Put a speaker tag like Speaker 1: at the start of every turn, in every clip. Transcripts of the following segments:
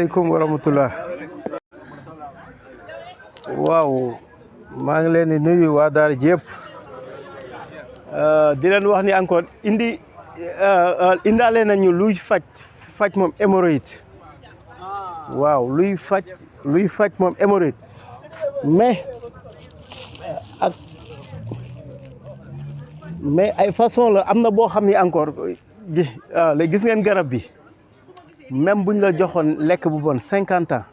Speaker 1: asalaamaaleykum wa rahmatullah. waaw maa ngi leen di nuyu waa daara ji yëpp di leen wax ni encore indaale nañu luy faj moom hémorroïde. waaw luy faj moom hémorroïde mais ay façon la am na boo xam ni encore léegi gis ngeen garab bi même buñ la joxoon lekk bu bon 50 ans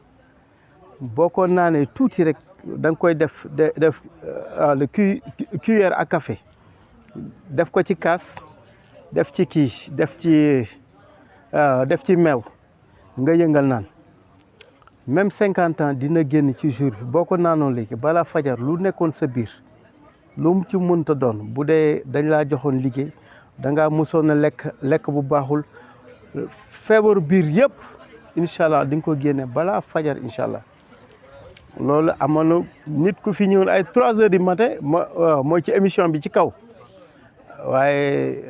Speaker 1: boo ko naanee tuuti rek da nga koy def le cuillère à café def ko ci kaas def ci kii def ci meew nga yëngal naan même 50 ans dina génn ci jour bi boo ko naanoon léegi balaa fajar lu nekkoon sa biir lu mu ci mënta doon bu dee dañ laa joxoon liggéey da ngaa mosoon a lekk bu baaxul feebaru biir yëpp incha allah di nga ko génne balaa fajar incha allah loolu amoon na nit ku fi ñëwoon ay 3 heures du matin mooy ci émission bi ci kaw waaye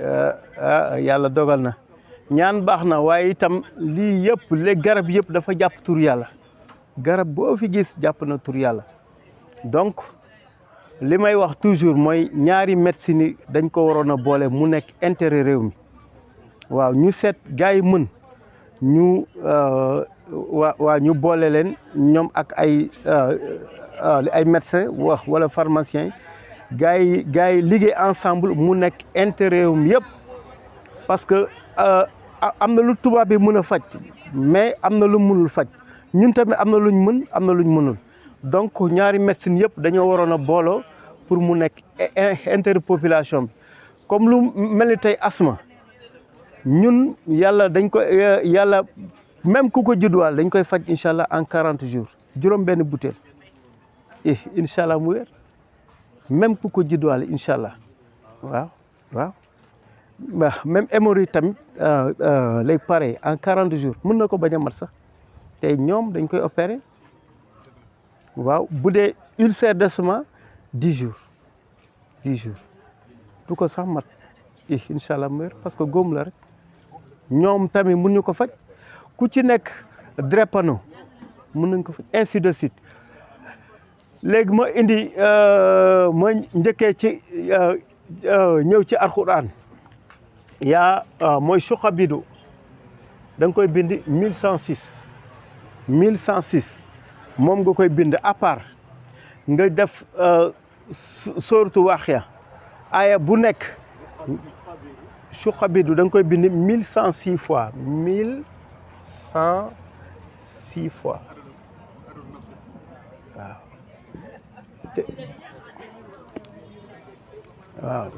Speaker 1: yàlla dogal na ñaan baax na waaye itam lii yëpp léegi garab yëpp dafa jàpp tur yàlla garab boo fi gis jàpp na tur yàlla donc li may wax toujours mooy ñaari médecine yi dañ ko waroon a boole mu nekk intérêt réew mi waaw ñu seet gars yi mën ñu ñu boole leen ñoom ak ay médecin wala pharmacien gars yi liggéey ensemble mu nekk intérêt réew mi yëpp parce que am na lu tubaab bi mën a faj mais am na lu mënul faj ñun tamit am na luñ mën am na luñ mënul donc ñaari médecine yëpp dañoo waroon a booloo pour mu nekk intérêt population bi comme lu mel ni tey asma ñun yàlla même ku ko judduwaal dañ koy faj incha allah en 40 jours juróom benn butéel incha allah mu wér même ku ko judduwaal incha allah waaw même hémorroïde tamit léegi pareil en 40 jours mën na ko bañ a mat sax te ñoom dañ koy opérer waaw bu dee ulcère d'estomac 10 jours du ko sax mat incha allah mu wér parce que góom la rek ñoom tamit mun ñu ko faj ku ci nekk drépano mun nañ ko faj ainsi de suite léegi ma indi ma njëkkee ci ñëw ci alxuraan mooy suqabidu da nga koy bind 1106 moom nga koy bind à part nga def sooratu Waaqiya aaya bu nekk suqabidu da nga koy bind 1106 fois 1106 fois waaw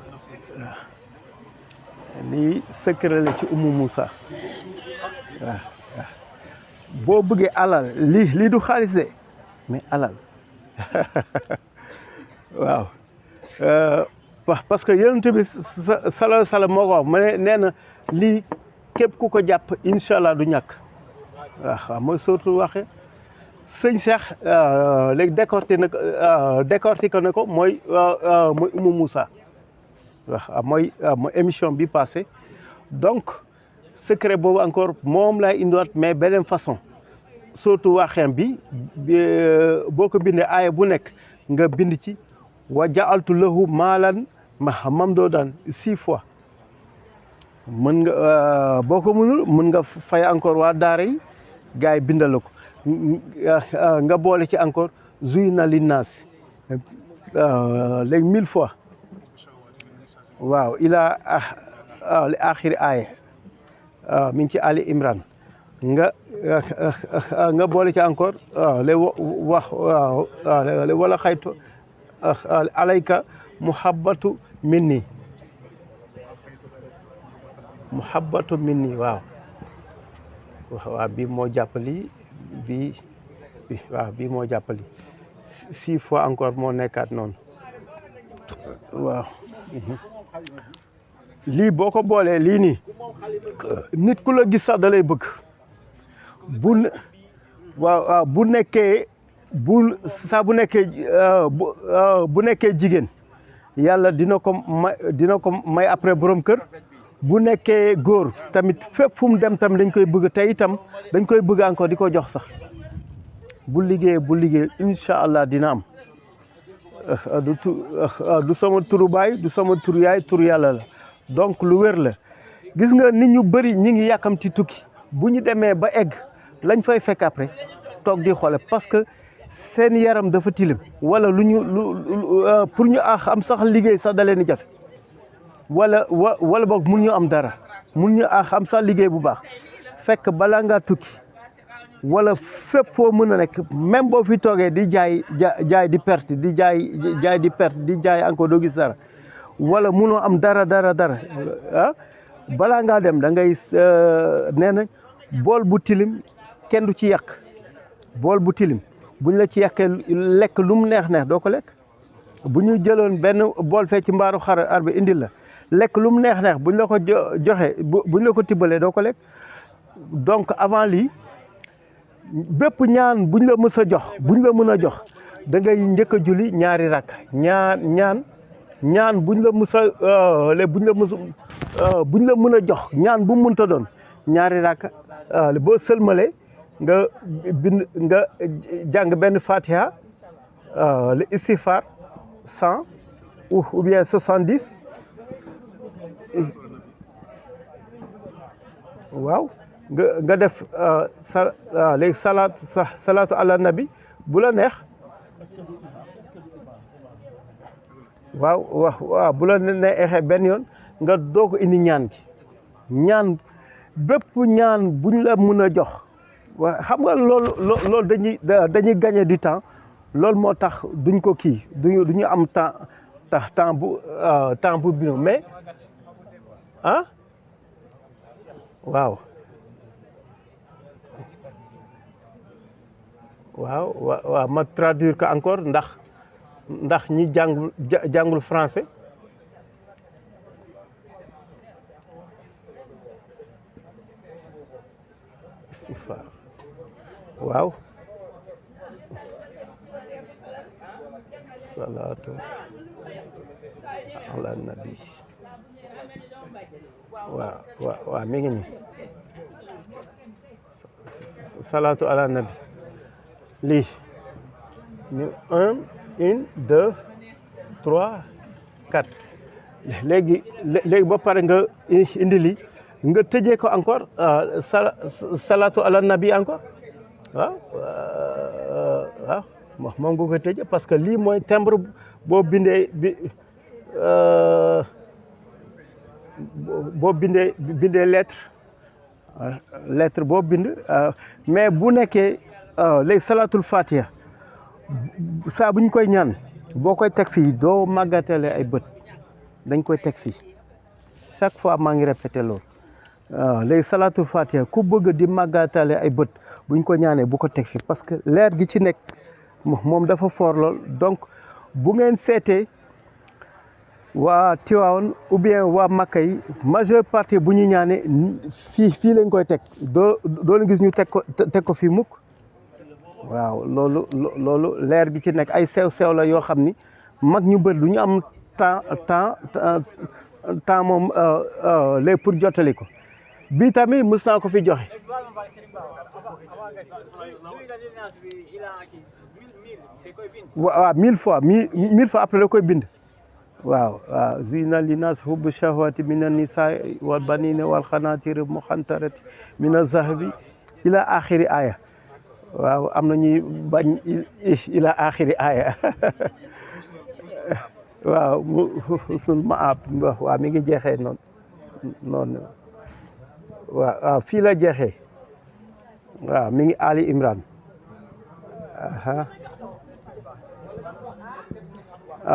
Speaker 1: lii secret la ci Umu Moussa waaw boo bëggee alal lii du xaalis de mais alal waaw parce que yonent bi sallallahu alayhi moo ko wax ma ne nee na lii képp ku ko jàpp incha allah du ñàkk waaw mooy surtout waxe sëñ Cheikh léegi décortiqué na ko mooy Umu Moussa waaw mooy émission bi passé donc secret boobu encore moom laay indiwaat mais beneen façon surtout waxeem bi boo ko bindee aaya bu nekk nga bind ci wa ja'altu lahu maalan mamdoodan 6 fois mën nga boo ko mënul mën nga fay encore waa daara yi gars yi bindal la ko nga boole ci encore zuyina linnaas léegi 1000 fois waaw ila axiri aaya mi ngi ci Ali Imran nga boole ci encore lay wala xaytu alayka muhabbatu minni waaw bii moo jàppali bii moo jàppali 6 fois encore moo nekkaat noonu waaw lii boo ko boolee lii nii nit ku la gis sax da lay bëgg bu nekkee bu nekkee jigéen yàlla dina ko may après borom kër bu nekkee góor tamit fépp fu mu dem tamit dañ koy bëgg te itam dañ koy bëgg encore di ko jox sax bu liggéey incha allah dina am du sama turu baay du sama turu yaay turu yàlla la donc lu wér la gis nga nit ñu bëri ñi ngi yàkkamti tukki bu ñu demee ba egg lañ fay fekk après toog di xoole parce que seen yaram dafa tilim wala pour ñu am sax liggéey sax da leen di jafe wala boog mun ñu am dara mun ñu am sax liggéey bu baax fekk balaa ngaa tukki wala fépp foo mën a nekk même boo fi toogee di jaay di perte di jaay encore doo gis dara wala munoo am dara ah balaa ngaa dem da ngay nee na bool bu tilim kenn du ci yàq bool bu tilim buñ la ci yàqee lekk lu mu neex doo ko lekk bu ñu jëloon benn bool fee ci mbaaru xar bi indil la lekk lu mu neex buñ la ko joxe buñ la ko tibbalee doo ko lekk donc avant lii bépp ñaan buñ la mës a jox buñ la mën a jox da ngay njëkk a julli ñaari rakk ñaan buñ la mës a buñ la mën a jox ñaan bu mu mënta doon ñaari rakk boo sëlmalee nga jàng benn fatiha le istighfar 100 ou bien 70 waaw nga def léegi salaatu ala nabi bu la neex waaw bu la neexee benn yoon nga doog indi ñaan gi ñaan bépp ñaan buñ la mën a jox waaw xam nga loolu dañuy gagner du temps loolu moo tax duñ ko kii duñu am temps bu bino mais ah waaw ma traduire ko encore ndax ñi jàngul français istighfar waaw salaatu ala nabi waaw mi ngi nii salaatu ala nabi lii ñu 1 2 3 4 léegi ba pare nga indi lii nga tëjee ko encore salaatu ala nabi encore waaw moom nga koy tëjee parce que lii mooy timbre boo bindee lettre boo bind mais bu nekkee léegi salaatul fatiha saa bu ñu koy ñaan boo koy teg fii doo màggatale ay bët dañ koy teg fii chaque fois maa ngi répété loolu léegi salaatul fatiha ku bëgg di màggatale ay bët buñ ko ñaanee bu ko teg fii parce que leer gi ci nekk moom dafa foor lool donc bu ngeen seetee waa Tivaouane ou bien waa Makka yi majeure partie bu ñu ñaanee fii lañ koy teg doo leen gis ñu teg ko fii mukk waaw loolu leer gi ci nekk ay sew la yoo xam ni mag ñu bëri du ñu am temps moom léegi pour jottali ko bii tamit mës naa ko fi joxe waaw 1000 fois après la koy bind waaw zuyina linnaasi hubbu shahwaati mina nisaai wal baniina wal qanaatiiri muqantarati mina zahabi ila axiri aya waaw am na ñuy bañ ila axiri aya waaw husnul maab waaw mi ngi jeexee noonu waaw fii la jeexee waaw mi ngi Ali Imran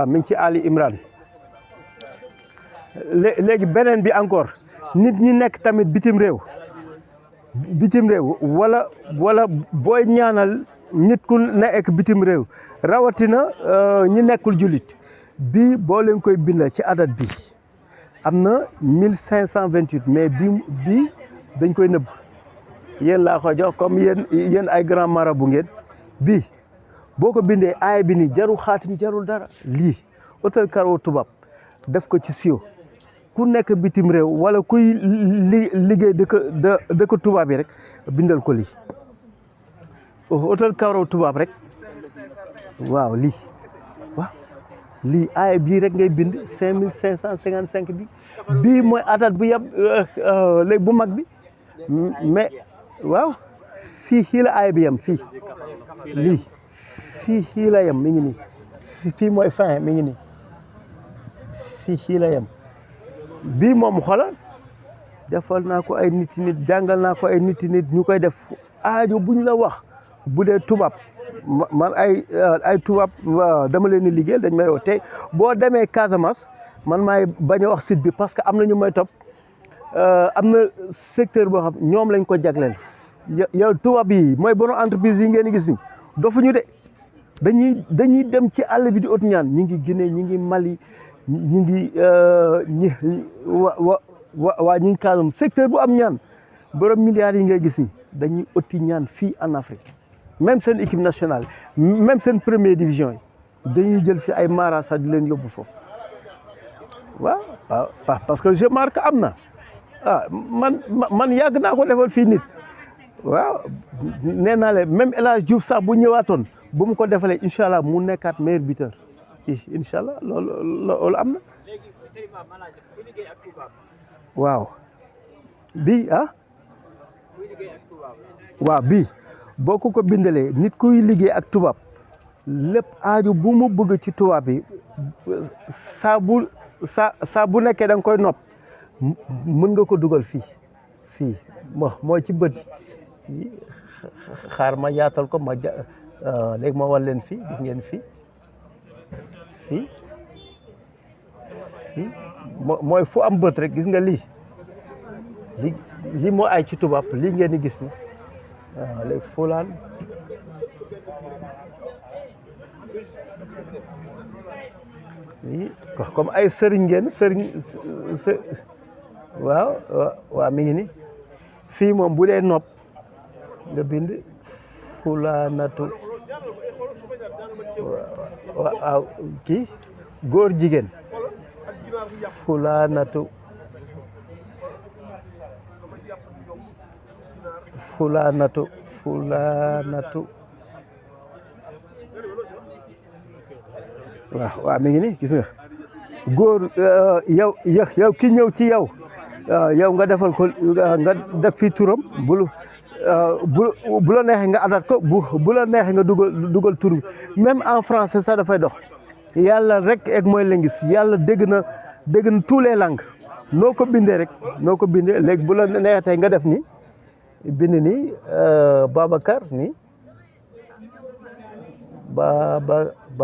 Speaker 1: mi ngi ci Ali Imran léegi beneen bi encore nit ñi nekk tamit bitim réew wala booy ñaanal nit ku nekk bitim réew rawatina ñi nekkul jullit bi boo leen koy bindal ci adat bi am na 1528 mais bi dañ koy nëbb yéen laa ko jox comme yéen ay grand marabout ngeen bi boo ko bindee aaya bi ni jarul xaatim jarul dara lii utal karaw tubaab def ko ci siyo ku nekk bitim réew wala kuy liggéey dëkk tubaab yi rek bindal ko lii hôtel karaw tubaab rek waaw lii aaya bii rek ngay bind 5555 bi bii mooy adat bu yab léegi bu mag bi mais waaw fii la aaya bi yem fii lii fii la yem mi ngi nii fii mooy fin mi ngi nii fii la yem bii moom xoolal defal naa ko ay nit jàngal naa ko ay nit ñu koy def aajo buñ la wax bu dee tubaab man ay tubaab dama leen di liggéeyal dañ may wax tey boo demee Casamance man maay bañ a wax site bi parce que am na ñu may topp am na secteur boo xam ñoom lañ ko jagleel yow tubaab yi mooy borom entreprise yi ngeen gis ni dofuñu de dañuy dem ci àll bi di ut ñaan ñi ngi Guinée ñi ngi Mali ñi ngi waa ñi ngi Casamance secteur bu am ñaan borom milliards yi ngay gis ni dañuy uti ñaan fii en Afrique même seen équipe nationale même seen première division yi dañuy jël fi ay mara sax di leen yóbbu foofu waaw parce que je marque am na man yàgg naa ko defal fii nit waaw nee naa leen même El Hadj Diouf sax bu ñëwaatoon bu mu ko defalee incha allah mu nekkaat meilleur buteur incha allah loolu am na waaw bii waaw bii boo ko bindalee nit kuy liggéey ak tubaab lépp aajo bu mu bëgg ci tubaab bi saa bu nekkee da nga koy nopp mën nga ko dugal fii mooy ci bët yi xaar ma yaatal ko léegi ma wan leen fii gis ngeen fii mooy fu am bët rek gis nga lii moo ay ci tubaab lii ngeen di gis ni waaw léegi fulaan comme ay sëriñ ngeen waaw mi ngi ni fii moom bu dee nopp nga bind fulaanatu waaw kii góor jigéen fulaanatu waaw mi ngi ni gis nga góor yow ki ñëw ci yow nga defal ko nga def fii turam bu la neexee nga adat ko bu la neexee nga dugal tur même en français sax dafay dox yàlla rek ek mooy lingis yàlla dégg na tous les langues noo ko bindee léegi bu la neexee tey nga def ni bind ni Babacar ni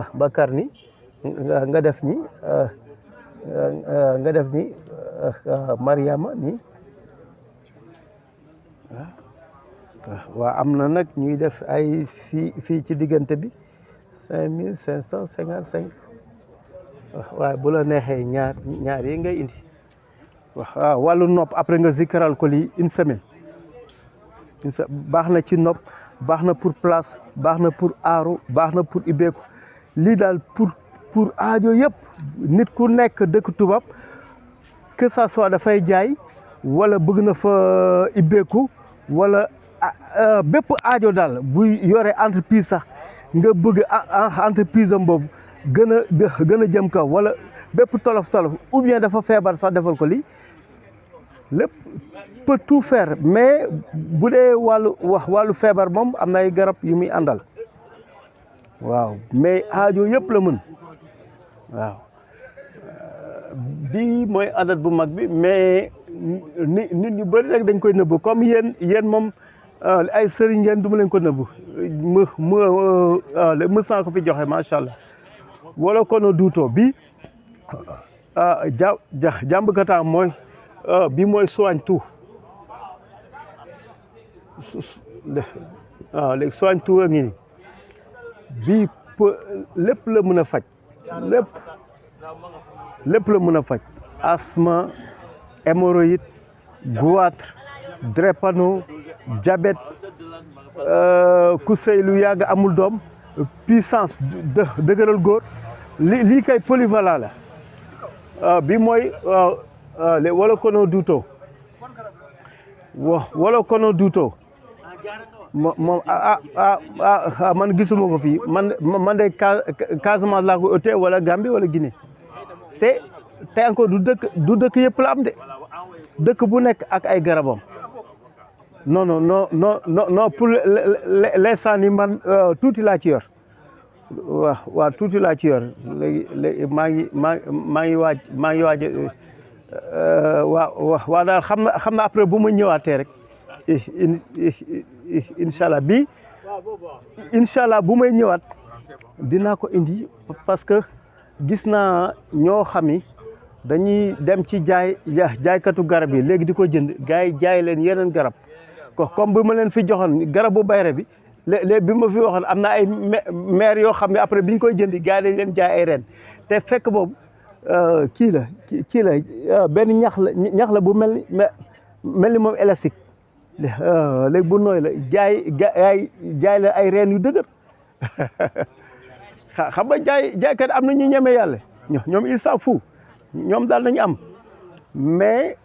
Speaker 1: Babacar ni nga def ni Mariama ni waaw am na nag ñuy def ay fii ci diggante bi 5555 waaye bu la neexee ñaar yi ngay indi waaw wàllu nopp après nga zikaral ko lii une semaine baax na ci nopp baax na pour place baax na pour aaru baax na pour ibbeeku lii daal pour aajo yëpp nit ku nekk dëkk tubaab que ça soit dafay jaay wala bëgg na fa ibbeeku wala bépp aajo daal buy yore entreprise sax nga bëgg entreprise am boobu gën a jëm kaw wala bépp tolof ou bien dafa feebar sax defal ko lii lépp peut tout faire mais bu dee wàllu feebar moom am na ay garab yu muy àndal waaw mais aajo yëpp la mën waaw bii mooy adat bu mag bi mais nit ñu bëri rek dañ koy nëbb comme yéen moom ay sëriñ ngeen du ma leen ko nëbb mës naa ko fi joxe macha allah wala kono duutoo bi jàmbkatam mooy bi mooy soigne tout léegi soigne tout a ngi ni bii lépp la mën a faj lépp la mën a faj asthme hémorroïde goitre drépano diabète ku sëy lu yàgg amul doom puissance dëgëral góor lii kay polyvalent la bi mooy wala kono duto wala kono duto moom man gisuma ko fii man de Casamance laa ko ëttee wala Gambie wala Guinée te encore du dëkk yëpp la am de dëkk bu nekk ak ay garabam non pour l'instant ni man tuuti laa ci yor waaw tuuti laa ci yor léegi maa ngi waaj waaw daal xam na après bu ma ñëwaatee rek incha allah bu may ñëwaat dinaa ko indi parce que gis naa ñoo xam ni dañuy dem ci jaaykatu garab yi léegi di ko jënd gars yi jaay leen yeneen garab comme bi ma leen fi joxoon garabu bayre bi léegi bi ma fi waxoon am na ay maire yoo xam ne après bi ñu koy jënd gars yi dañ leen jaay ay ren te fekk boobu kii la benn ñax la bu mel ni moom élastique léegi bu nooy la jaay la ay reen yu dëgër xam nga jaaykat am na ñu ñeme yàlla ñoom il s'en fout ñoom daal nañu am mais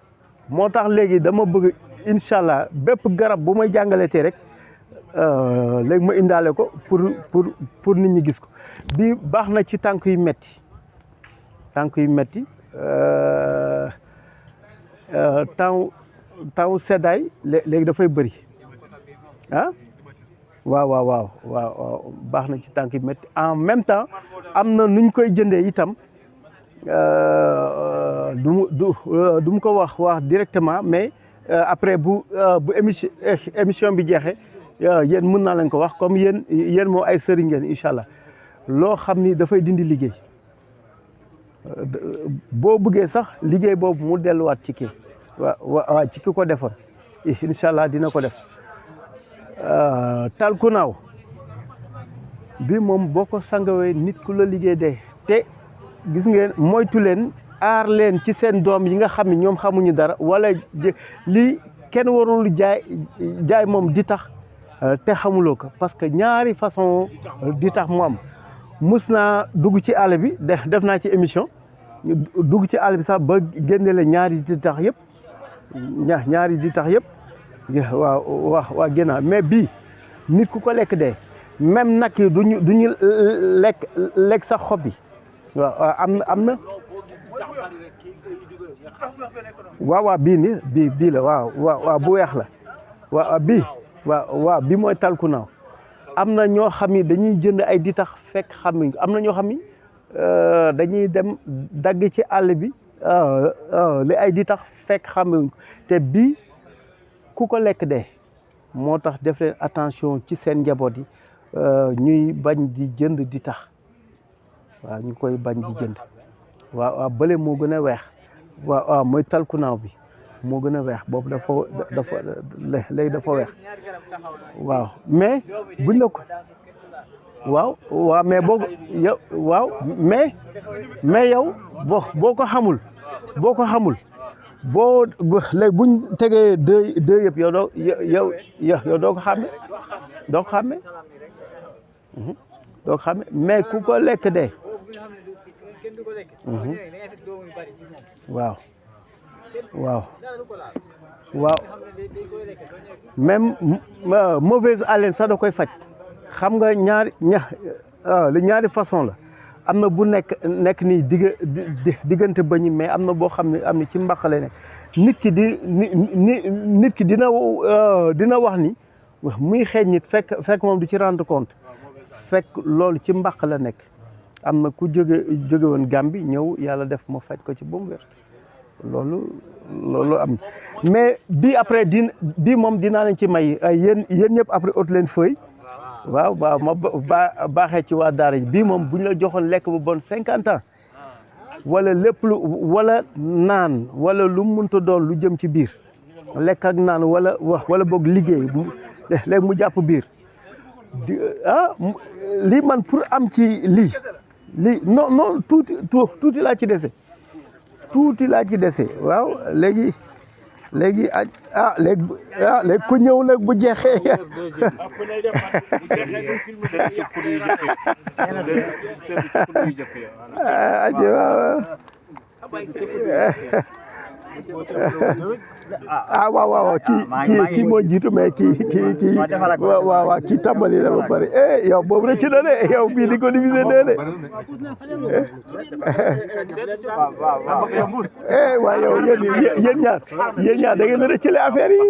Speaker 1: moo tax léegi dama bëgg incha allah bépp garab bu may jàngaletee rek léegi ma indaale ko pour nit ñi gis ko bii baax na ci tànk yu metti temps seddaay léegi dafay bëri waaw baax na ci tànk yu metti en même temps am na nuñ koy jëndee itam du mu ko wax directement mais après bu émission bi jeexee yéen mën naa leen ko wax comme yéen moo ay sëriñ ngeen incha allah loo xam ni dafay dindi liggéey boo bëggee sax liggéey boobu mu delluwaat ci kii waaw ci ki ko defoon incha allah dina ko def talkunaaw bi moom boo ko sangawee nit ku la liggéey dee te gis ngeen moytu leen aar leen ci seen doom yi nga xam ne ñoom xamuñu dara wala lii kenn warul jaay moom di tax te xamuloo ko parce que ñaari façon di tax mu am mus naa dugg ci àll bi def naa ci émission dugg ci àll bi sax ba génne la ñaari di tax yëpp ñaari di tax yëpp waaw génnaa mais bii nit ku ko lekk dee même nag yi duñu lekk sax xob yi waaw am na waaw bii la waaw bu weex la waaw bii mooy talkunaaw am na ñoo xam ni dañuy jënd ay ditax fekk xamuñ ko am na ñoo xam ni dañuy dem dagg ci àll bi li ay ditax fekk xamuñ ko te bii ku ko lekk dee moo tax def leen attention ci seen njaboot yi ñuy bañ di jënd ditax waaw ñu koy bañ di jënd waaw bële moo gën a weex waaw mooy talkunaaw bi moo gën a weex boobu léegi dafa weex waaw mais buñ la ko waaw mais mais yow boo ko xamul léegi buñ tegee deux yëpp yow doo ko xàmme doo ko xàmme mais ku ko lekk dee waaw même mauvaise haleine sax da koy faj xam nga ñaari façon la am na bu nekk nii diggante bañi mais am na boo xam ne am na ci mbaqale ne nit ki dina wax ni muy xeeñ nit fekk moom du ci rendre compte fekk loolu ci mbaq la nekk am na ku jóge woon Gambie ñëw yàlla def ma faj ko ci ba mu wér loolu am mais bii après bii moom dinaa leen ci may yéen ñëpp après ut leen feuille waaw ma baaxee ci waa daara ji bii moom bu ñu la joxoon lekk bu bon 50 ans wala lépp wala naan wala lu mënta doon lu jëm ci biir lekk ak naan wala boog liggéey léegi mu jàpp biir lii man pour am ci lii non tuuti laa ci dese waaw léegi léegi ku ñëw nag bu jeexee ah waaw kii moo jiitu mais kii waaw kii tàmbali na ba pare yow boobu rëcc na de yow bii di ko diviser de waaw yow yéen ñaar da ngeen a rëccale affaire yi